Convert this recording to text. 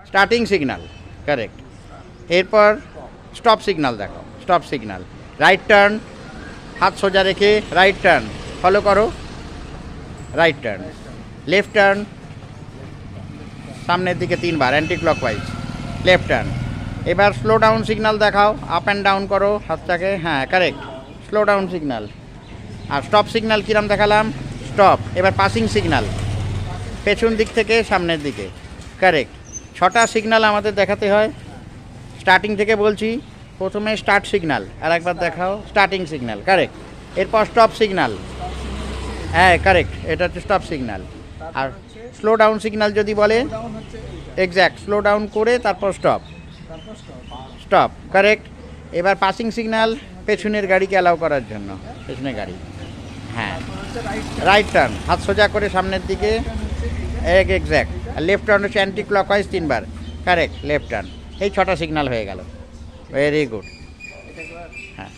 Starting signal, correct. এরপর stop signal দেখো, stop signal. Right turn, হাত সোজা রেখে রাইট টার্ন, ফলো করো, রাইট টার্ন। লেফট টার্ন, সামনের দিকে 3 বার অ্যান্টি ক্লকওয়াইজ, লেফট টার্ন। এবার স্লো ডাউন সিগন্যাল দেখাও, আপ অ্যান্ড ডাউন করো হাতটাকে, হ্যাঁ কারেক্ট, স্লো ডাউন সিগন্যাল। আর স্টপ সিগন্যাল কিরম দেখালাম, স্টপ। এবার পাসিং সিগন্যাল, পেছন দিক থেকে সামনের দিকে, কারেক্ট। 6টা সিগন্যাল আমাদের দেখাতে হয়। স্টার্টিং থেকে বলছি, প্রথমে স্টার্ট সিগন্যাল, আর একবার দেখাও, স্টার্টিং সিগন্যাল, কারেক্ট। এরপর স্টপ সিগন্যাল, হ্যাঁ কারেক্ট, এটা হচ্ছে স্টপ সিগন্যাল। আর স্লো ডাউন সিগন্যাল যদি বলে, এক্স্যাক্ট, স্লো ডাউন করে তারপর স্টপ, স্টপ, কারেক্ট। এবার পাসিং সিগন্যাল, পেছনের গাড়িকে অ্যালাউ করার জন্য, পেছনের গাড়ি, হ্যাঁ। রাইট টার্ন, হাত সোজা করে সামনের দিকে, এক্স্যাক্ট। আর লেফট টার্ন হচ্ছে অ্যান্টি ক্লকওয়াইজ 3 বার, কারেক্ট, লেফট টার্ন। এই 6টা সিগন্যাল হয়ে গেল, ভেরি গুড। হ্যাঁ।